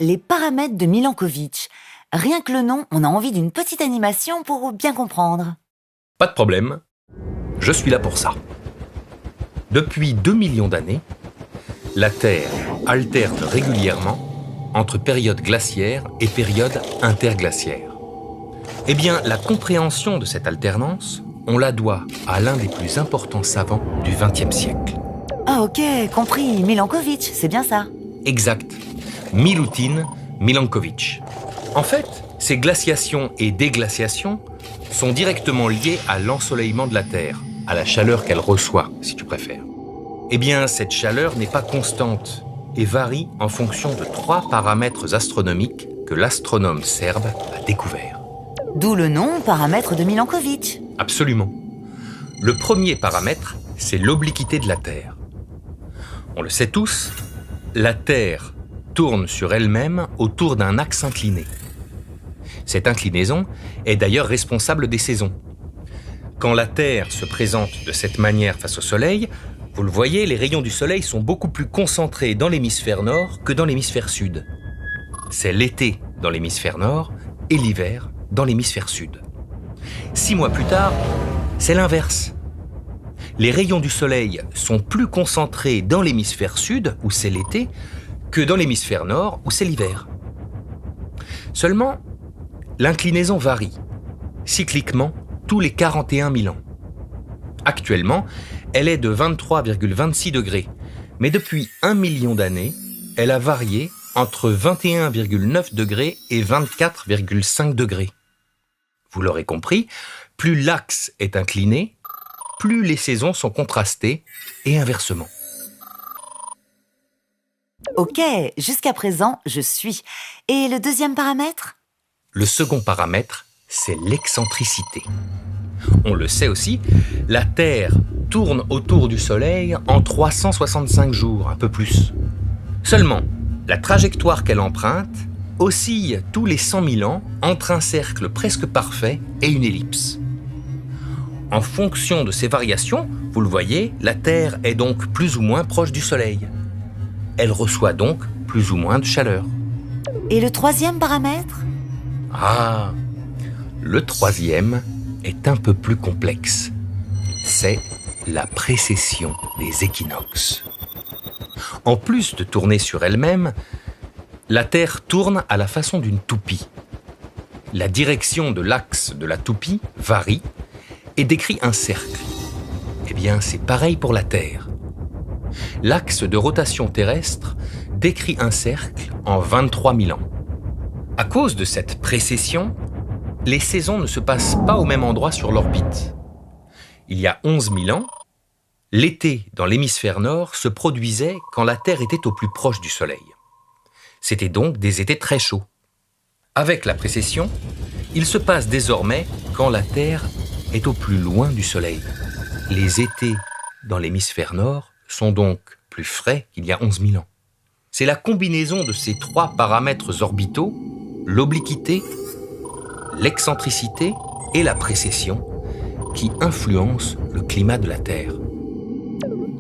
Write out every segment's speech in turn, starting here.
les paramètres de Milankovitch. Rien que le nom, on a envie d'une petite animation pour bien comprendre. Pas de problème, je suis là pour ça. Depuis 2 millions d'années, la Terre alterne régulièrement entre périodes glaciaires et périodes interglaciaires. Eh bien, la compréhension de cette alternance, on la doit à l'un des plus importants savants du XXe siècle. Ah ok, compris, Milankovitch, c'est bien ça. Exact, Milutin Milankovitch. En fait, ces glaciations et déglaciations sont directement liées à l'ensoleillement de la Terre, à la chaleur qu'elle reçoit, si tu préfères. Eh bien, cette chaleur n'est pas constante et varie en fonction de 3 paramètres astronomiques que l'astronome serbe a découverts. D'où le nom paramètre de Milankovitch. Absolument. Le premier paramètre, c'est l'obliquité de la Terre. On le sait tous, la Terre tourne sur elle-même autour d'un axe incliné. Cette inclinaison est d'ailleurs responsable des saisons. Quand la Terre se présente de cette manière face au Soleil, vous le voyez, les rayons du Soleil sont beaucoup plus concentrés dans l'hémisphère nord que dans l'hémisphère sud. C'est l'été dans l'hémisphère nord et l'hiver dans l'hémisphère sud. 6 mois plus tard, c'est l'inverse. Les rayons du Soleil sont plus concentrés dans l'hémisphère sud, où c'est l'été, que dans l'hémisphère nord, où c'est l'hiver. Seulement, l'inclinaison varie, cycliquement, tous les 41 000 ans. Actuellement, elle est de 23,26 degrés, mais depuis 1 million d'années, elle a varié entre 21,9 degrés et 24,5 degrés. Vous l'aurez compris, plus l'axe est incliné, plus les saisons sont contrastées et inversement. Ok, jusqu'à présent, je suis. Et le deuxième paramètre ? Le second paramètre, c'est l'excentricité. On le sait aussi, la Terre tourne autour du Soleil en 365 jours, un peu plus. Seulement, la trajectoire qu'elle emprunte oscille tous les 100 000 ans entre un cercle presque parfait et une ellipse. En fonction de ces variations, vous le voyez, la Terre est donc plus ou moins proche du Soleil. Elle reçoit donc plus ou moins de chaleur. Et le troisième paramètre ? Ah, le troisième est un peu plus complexe. C'est la précession des équinoxes. En plus de tourner sur elle-même, la Terre tourne à la façon d'une toupie. La direction de l'axe de la toupie varie et décrit un cercle. Eh bien, c'est pareil pour la Terre. L'axe de rotation terrestre décrit un cercle en 23 000 ans. À cause de cette précession, les saisons ne se passent pas au même endroit sur l'orbite. Il y a 11 000 ans, l'été dans l'hémisphère nord se produisait quand la Terre était au plus proche du Soleil. C'était donc des étés très chauds. Avec la précession, il se passe désormais quand la Terre est au plus loin du Soleil. Les étés dans l'hémisphère nord sont donc plus frais qu'il y a 11 000 ans. C'est la combinaison de ces 3 paramètres orbitaux, l'obliquité, l'excentricité et la précession, qui influencent le climat de la Terre.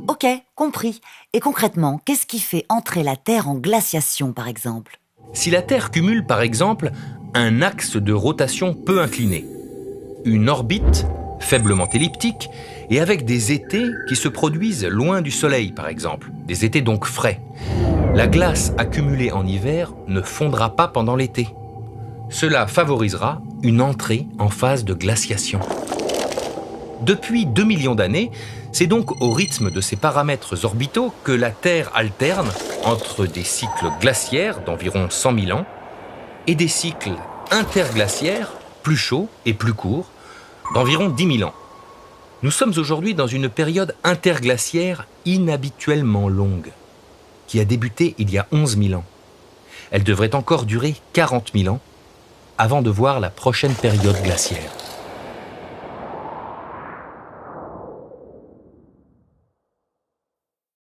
Ok, compris. Et concrètement, qu'est-ce qui fait entrer la Terre en glaciation, par exemple ? Si la Terre cumule, par exemple, un axe de rotation peu incliné, une orbite faiblement elliptique et avec des étés qui se produisent loin du Soleil, par exemple, des étés donc frais, la glace accumulée en hiver ne fondra pas pendant l'été. Cela favorisera une entrée en phase de glaciation. Depuis 2 millions d'années, c'est donc au rythme de ces paramètres orbitaux que la Terre alterne entre des cycles glaciaires d'environ 100 000 ans et des cycles interglaciaires plus chauds et plus courts d'environ 10 000 ans. Nous sommes aujourd'hui dans une période interglaciaire inhabituellement longue, qui a débuté il y a 11 000 ans. Elle devrait encore durer 40 000 ans avant de voir la prochaine période glaciaire.